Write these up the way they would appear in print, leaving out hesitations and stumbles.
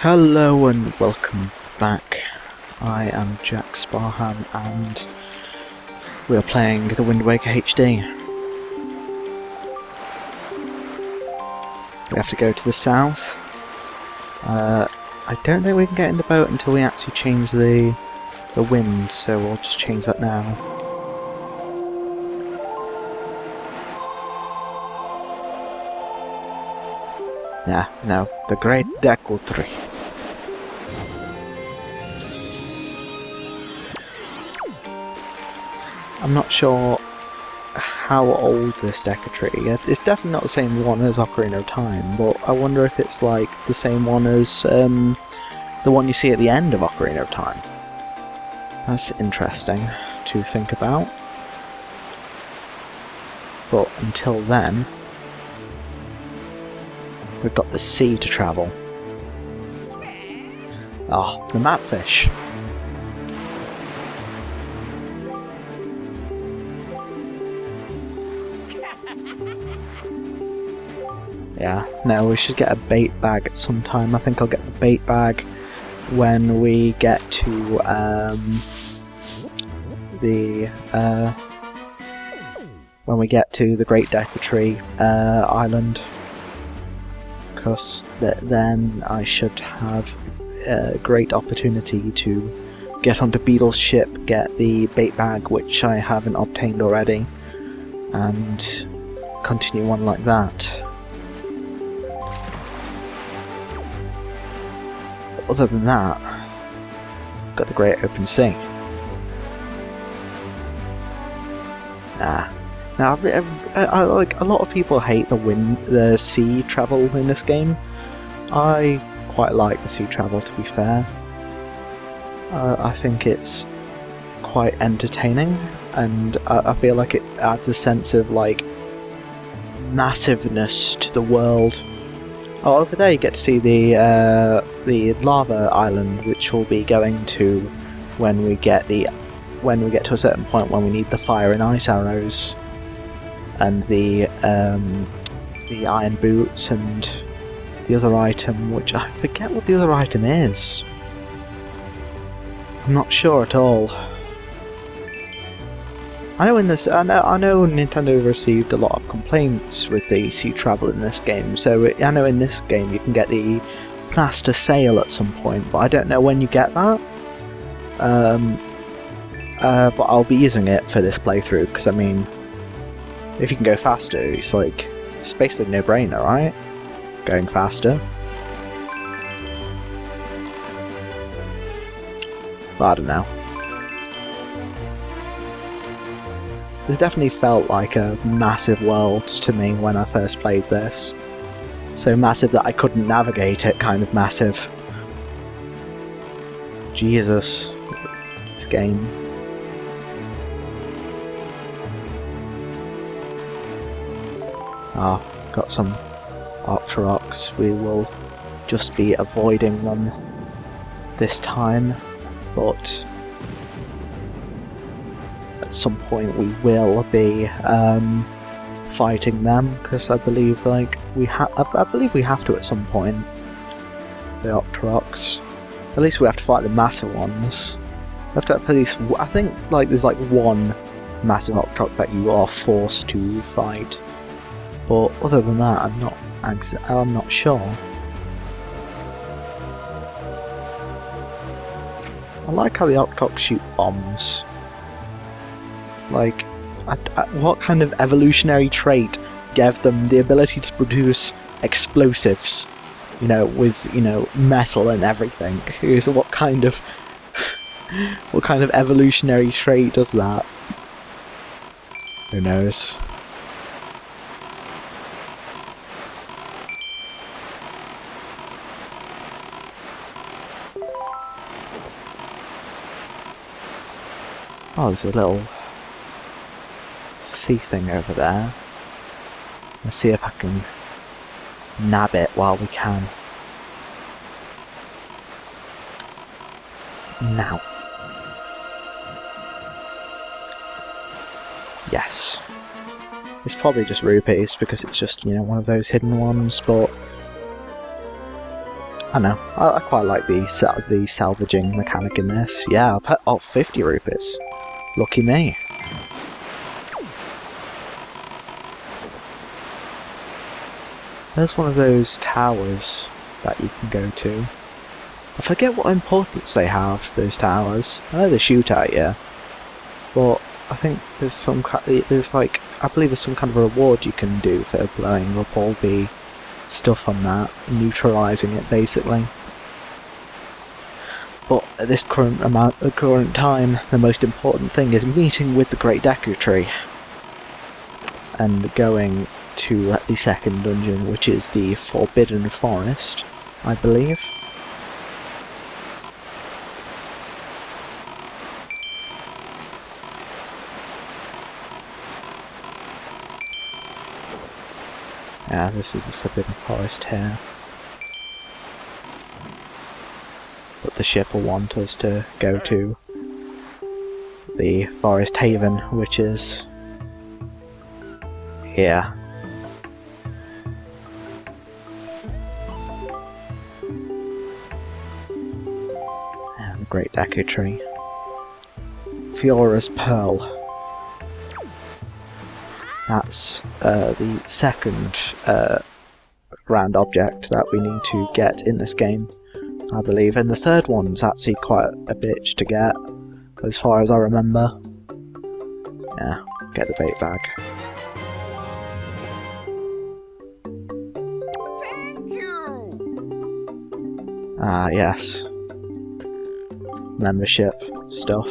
Hello and welcome back. I am Jack Sparham and we are playing the Wind Waker HD. We have to go to the south. I don't think we can get in the boat until we actually change the wind, so we'll just change that now. Yeah, no, the Great Deku Tree. I'm not sure how old this Deku Tree is. It's definitely not the same one as Ocarina of Time, but I wonder if it's like the same one as the one you see at the end of Ocarina of Time. That's interesting to think about. But until then, we've got the sea to travel. Oh, the mapfish. Yeah, no, we should get a bait bag at some time. I think I'll get the bait bag when we get to the Great Deku Tree island, because then I should have a great opportunity to get onto Beetle's ship, get the bait bag, which I haven't obtained already, and continue on like that. Other than that, got the Great Open Sea. Now, I like, a lot of people hate the sea travel in this game. I quite like the sea travel, to be fair. I think it's quite entertaining, and I feel like it adds a sense of like massiveness to the world. Oh, over there you get to see the lava island, which we'll be going to when we get to a certain point when we need the fire and ice arrows, and the iron boots, and the other item, which I forget what the other item is. I'm not sure at all. I know Nintendo received a lot of complaints with the sea travel in this game, so I know in this game you can get the faster sail at some point, but I don't know when you get that. But I'll be using it for this playthrough, because I mean, if you can go faster, it's basically a no-brainer, right? Going faster. But I don't know. This definitely felt like a massive world to me when I first played this. So massive that I couldn't navigate it, kind of massive. Jesus. This game. Ah, got some Octoroks. We will just be avoiding them this time, but at some point we will be fighting them, because I believe we have to at some point. The Octoroks. At least we have to fight the massive ones. We have to at least, I think there's one massive Octorok that you are forced to fight. But other than that, I'm not sure. I like how the Octoroks shoot bombs. What kind of evolutionary trait gave them the ability to produce explosives, with metal and everything? What kind of evolutionary trait does that? Who knows? Oh, there's a little sea thing over there. Let's see if I can nab it while we can. Now. Yes. It's probably just rupees because it's just, one of those hidden ones, but I know, I quite like the salvaging mechanic in this. Yeah, I'll put 50 rupees. Lucky me. There's one of those towers that you can go to. I forget what importance they have, those towers. I know they shoot at you, but I think there's I believe there's some kind of reward you can do for blowing up all the stuff on that, neutralising it basically. But at this current time, the most important thing is meeting with the Great Deku Tree and going to the second dungeon, which is the Forbidden Forest, I believe. Yeah, this is the Forbidden Forest here. But the ship will want us to go to the Forest Haven, which is here. And the Great Deku Tree. Fiora's Pearl. That's the second grand object that we need to get in this game, I believe. And the third one's actually quite a bitch to get, as far as I remember. Yeah, get the bait bag. Thank you. Ah, yes. Membership stuff.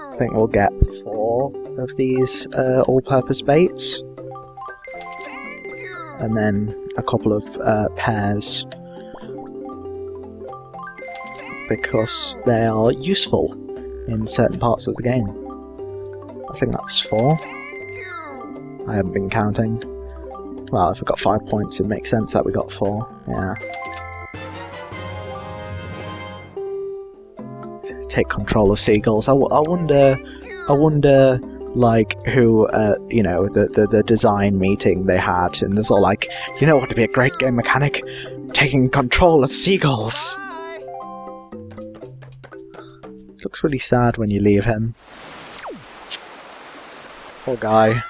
I think we'll get 4 of these all-purpose baits, and then a couple of pairs, because they are useful in certain parts of the game. I think that's 4. I haven't been counting. Well, if we got 5 points, it makes sense that we got 4. Yeah. Take control of seagulls. I wonder, like, who, you know, the design meeting they had, and there's all like, you know what would be a great game mechanic? Taking control of seagulls! Looks really sad when you leave him. Poor guy.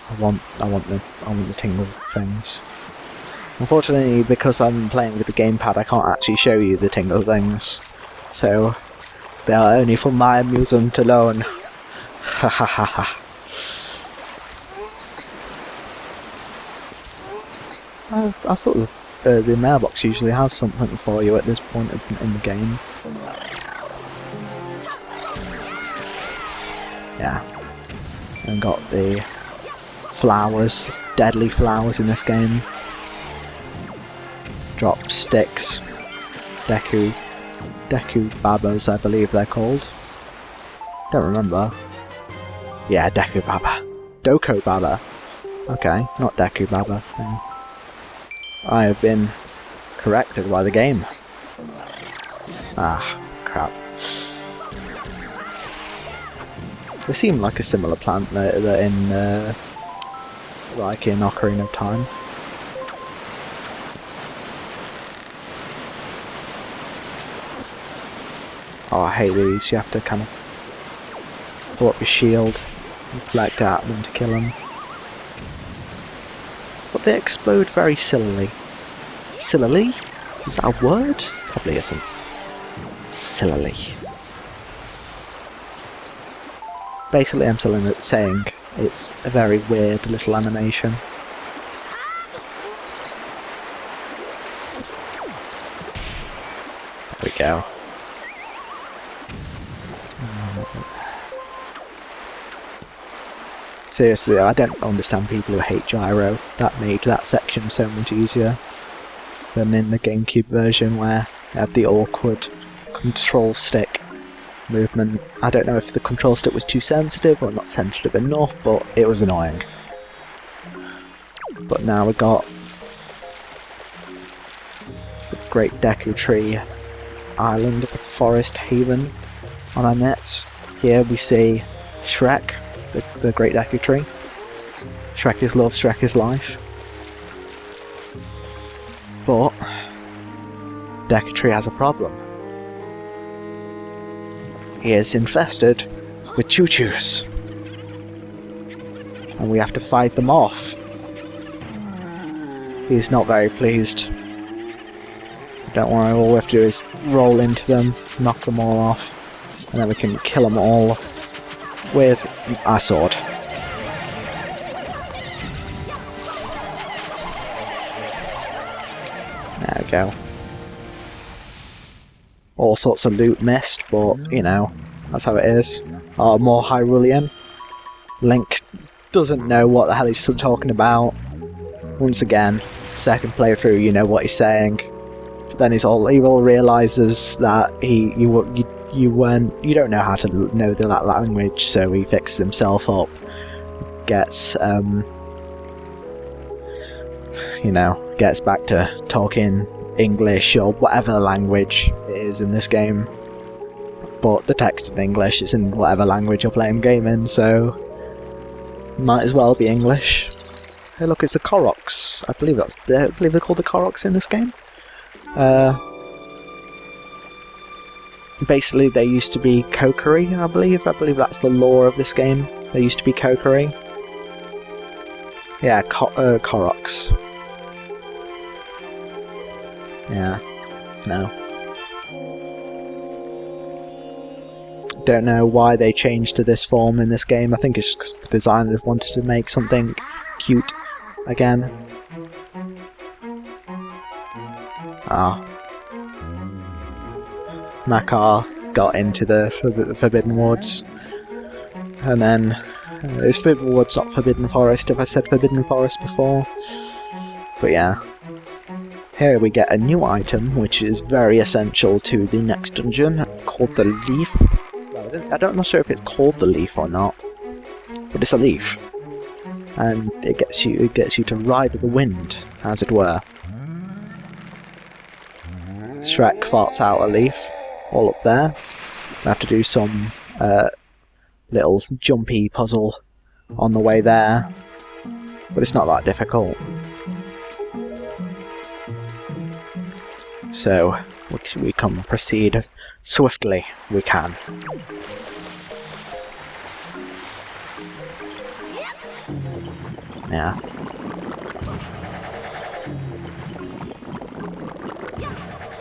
I want the tingle things. Unfortunately, because I'm playing with the gamepad, I can't actually show you the tingle things. So, they are only for my amusement alone. Ha ha ha ha. I thought the mailbox usually has something for you at this point in the game. Yeah. And got the flowers, deadly flowers in this game. Drop sticks. Deku Babas, I believe they're called. Don't remember. Yeah, Deku Baba. Doko Baba. Okay, not Deku Baba. I have been corrected by the game. Ah, crap. They seem like a similar plant that in like in Ocarina of Time. Oh, I hate these. You have to kind of pull up your shield, reflect at them to kill them. But they explode very sillily. Sillily? Is that a word? Probably isn't. Sillily. Basically, I'm saying it's a very weird little animation. There we go. Seriously, I don't understand people who hate gyro. That made that section so much easier than in the GameCube version where you had the awkward control stick movement. I don't know if the control stick was too sensitive or not sensitive enough, but it was annoying. But now we got the Great Deku Tree Island, the Forest Haven on our nets. Here we see Shrek the Great Deku Tree. Shrek is love, Shrek is life. But Deku Tree has a problem. He is infested with choo-choos. And we have to fight them off. He's not very pleased. Don't worry, all we have to do is roll into them, knock them all off, and then we can kill them all with our sword. There we go. All sorts of loot missed, but, you know, that's how it is. Oh, more Hyrulean. Link doesn't know what the hell he's talking about. Once again, second playthrough, you know what he's saying. But then he all realizes that you don't know how to know that language, so he fixes himself up, gets gets back to talking English or whatever language it is in this game. But the text in English is in whatever language you're playing the game in, so might as well be English. Hey, look, it's the Koroks. I believe they're called the Koroks in this game. Basically, they used to be Kokiri, I believe. I believe that's the lore of this game. They used to be Kokiri. Yeah, Koroks. Yeah. No. Don't know why they changed to this form in this game. I think it's because the designers wanted to make something cute again. Makar got into the Forbidden Woods, and then it's Forbidden Woods, not Forbidden Forest, if I said Forbidden Forest before. But yeah, here we get a new item which is very essential to the next dungeon, called the Leaf. Well, I'm not sure if it's called the Leaf or not, but it's a leaf, and it gets you to ride the wind, as it were. Shrek farts out a leaf, all up there. We have to do some little jumpy puzzle on the way there, but it's not that difficult. So we can proceed swiftly. We can. Yeah.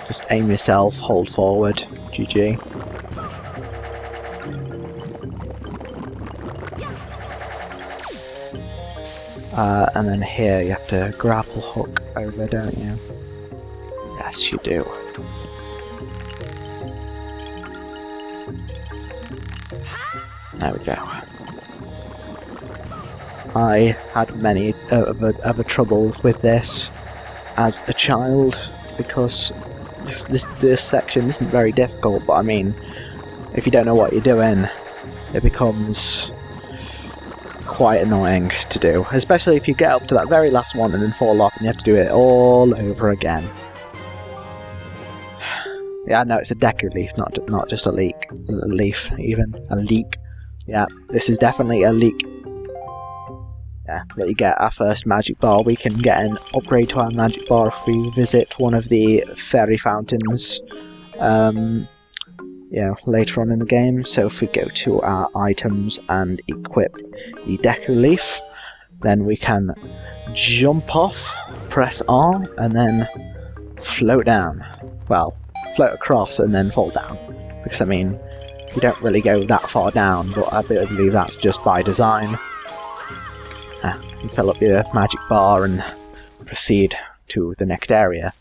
Just aim yourself, hold forward, GG. And then here you have to grapple hook over, don't you? Yes, you do. There we go. I had many of a trouble with this as a child, because this section isn't very difficult, but I mean, if you don't know what you're doing, it becomes quite annoying to do, especially if you get up to that very last one and then fall off and you have to do it all over again. Yeah, no, it's a Deku leaf, not just a leaf, even a leak. Yeah, this is definitely a leak. Yeah, let you get our first magic bar. We can get an upgrade to our magic bar if we visit one of the fairy fountains later on in the game. So if we go to our items and equip the Deku leaf, then we can jump off, press R, and then float down. Well, float across and then fall down. Because I mean, you don't really go that far down, but I believe that's just by design. You fill up your magic bar and proceed to the next area.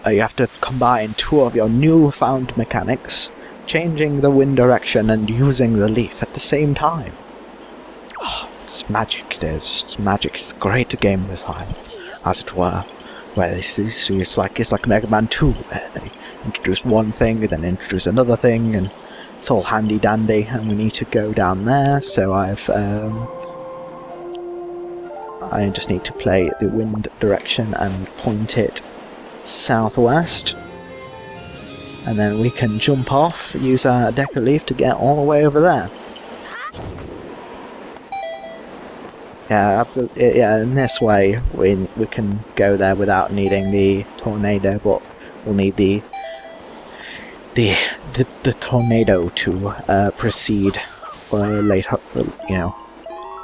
You have to combine two of your newfound mechanics, changing the wind direction and using the leaf at the same time. Oh, it's magic, it is. It's magic. It's a great game design, as it were. Where it's like Mega Man 2, where they introduce one thing and then introduce another thing, and it's all handy dandy, and we need to go down there. So I just need to play the wind direction and point it southwest, and then we can jump off, use our Deku leaf to get all the way over there. Yeah, in this way we can go there without needing the tornado, but we'll need the tornado to proceed later, you know,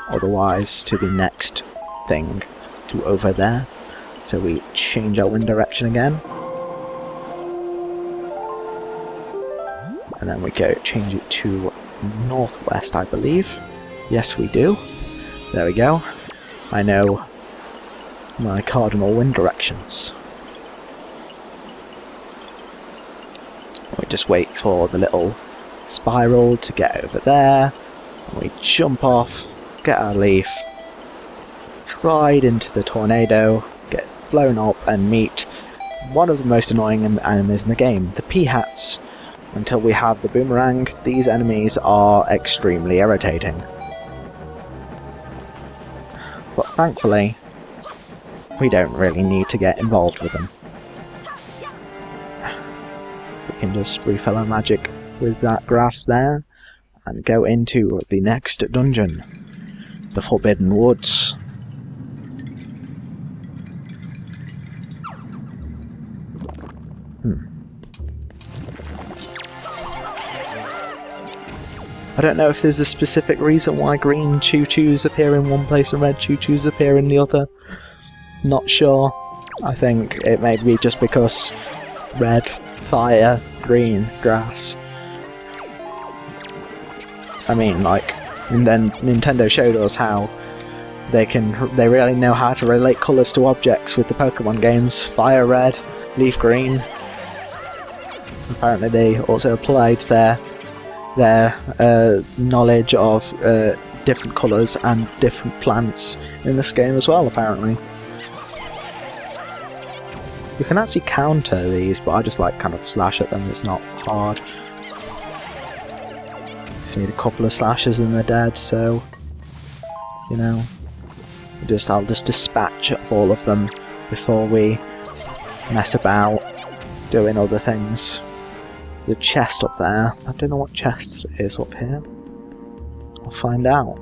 otherwise to the next thing, to over there. So we change our wind direction again, and then we change it to northwest, I believe. Yes, we do. There we go. I know my cardinal wind directions. We just wait for the little spiral to get over there, and we jump off, get our leaf, ride into the tornado, get blown up, and meet one of the most annoying enemies in the game, the P-Hats. Until we have the boomerang, these enemies are extremely irritating. But thankfully, we don't really need to get involved with them. We can just refill our magic with that grass there, and go into the next dungeon, the Forbidden Woods. I don't know if there's a specific reason why green choo-choos appear in one place and red choo-choos appear in the other. Not sure. I think it may be just because red, fire, green, grass. I mean, like, and then Nintendo showed us how they really know how to relate colours to objects with the Pokemon games. Fire red, leaf green. Apparently they also applied their knowledge of different colours and different plants in this game as well, apparently. You can actually counter these, but I just like kind of slash at them, it's not hard. Just need a couple of slashes and they're dead, so, you know, I'll just dispatch all of them before we mess about doing other things. The chest up there, I don't know what chest is up here. I'll find out.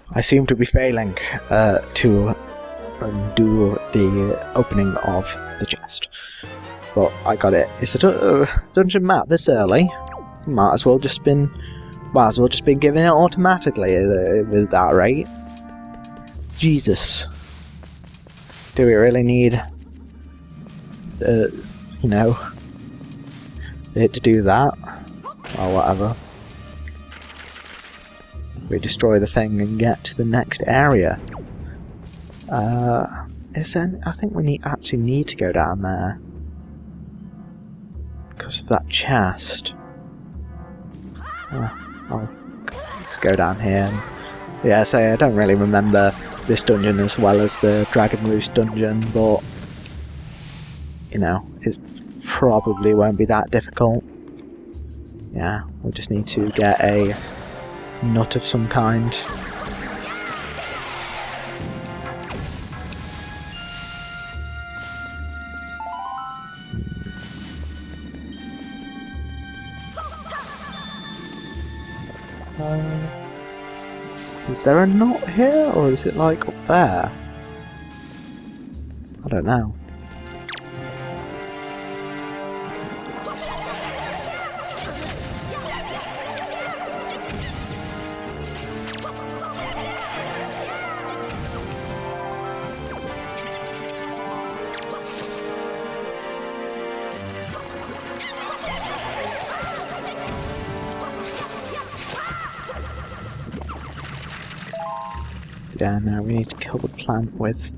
I seem to be failing to do the opening of the chest, but I got it. It's a dungeon map this early. Might as well just been given it automatically with that rate. Jesus, do we really need you know, it to do that? Or whatever. We destroy the thing and get to the next area. I think we actually need to go down there because of that chest. Let's go down here. Yeah, so I don't really remember this dungeon as well as the Dragon Roost dungeon, but you know, it probably won't be that difficult. Yeah, we just need to get a nut of some kind. Is there a knot here, or is it like up there? I don't know. Yeah, no, we need to kill the plant with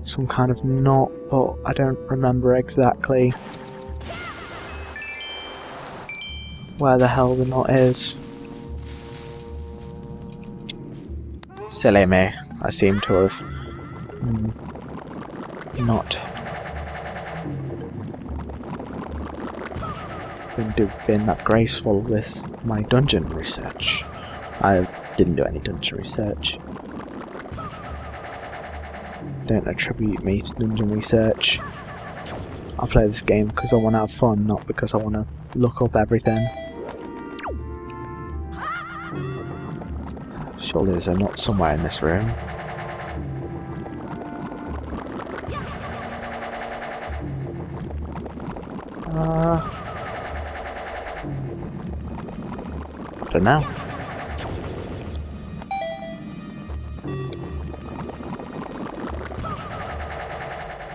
some kind of knot, but I don't remember exactly where the hell the knot is. Silly me, I seem to have not been that graceful with my dungeon research. I didn't do any dungeon research. Don't attribute me to dungeon research. I play this game because I want to have fun, not because I want to look up everything. Surely there's a nut somewhere in this room. I don't know.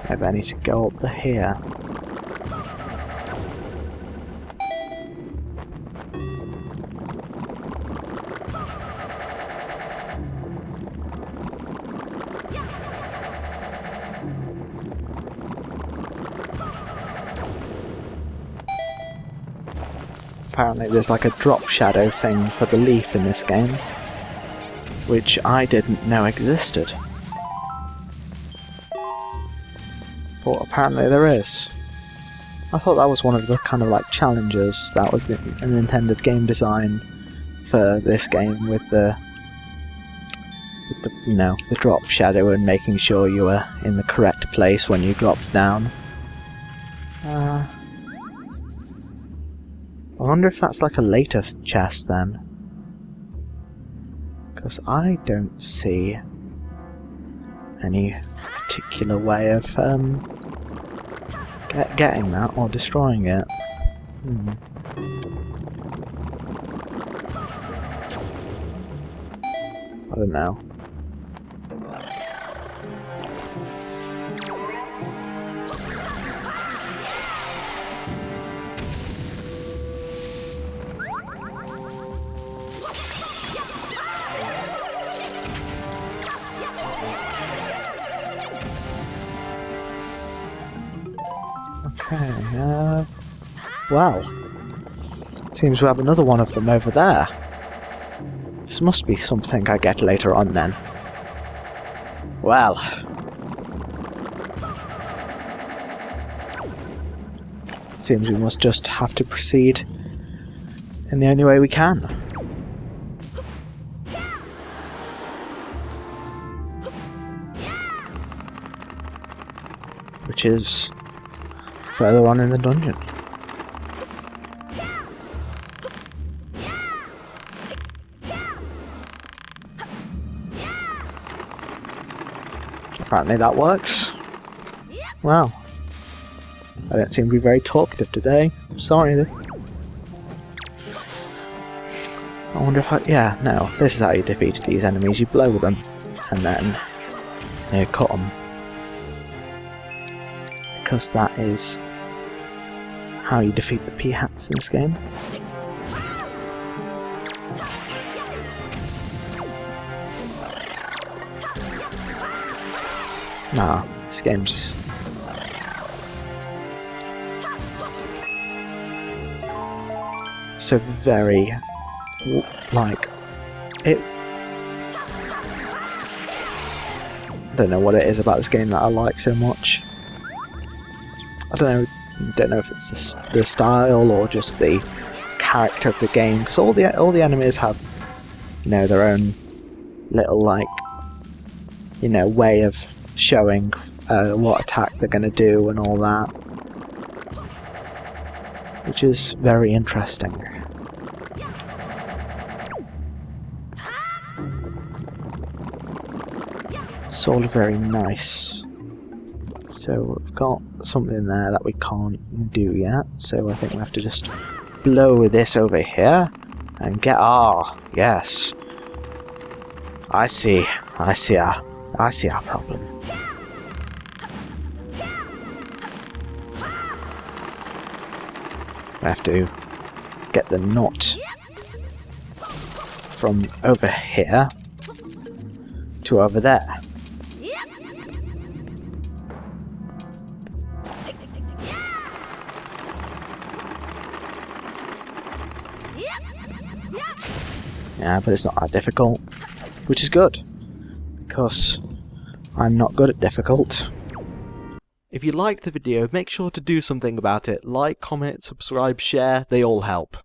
Maybe I need to go up here. Apparently there's like a drop shadow thing for the leaf in this game, which I didn't know existed. But apparently there is. I thought that was one of the kind of like challenges that was an intended game design for this game, with the you know, the drop shadow and making sure you were in the correct place when you dropped down. I wonder if that's like a later chest then, because I don't see any particular way of getting that or destroying it. I don't know. Okay, wow. Seems we have another one of them over there. This must be something I get later on then. Well. Seems we must just have to proceed in the only way we can. Which is further on in the dungeon. Apparently that works. Wow. I don't seem to be very talkative today. I'm sorry. I wonder if I... yeah, no. This is how you defeat these enemies. You blow them, and then you cut them. Because that is how you defeat the P-hats in this game. Nah, this game's... so very... like... it... I don't know what it is about this game that I like so much. I don't know if it's the style or just the character of the game, because all the enemies have, you know, their own little, like, you know, way of showing what attack they're going to do and all that, which is very interesting. It's all very nice. So we've got something there that we can't do yet, so I think we have to just blow this over here and get... ah, yes. I see our problem. We have to get the knot from over here to over there. Yeah, but it's not that difficult, which is good, because I'm not good at difficult. If you liked the video, make sure to do something about it. Like, comment, subscribe, share, they all help.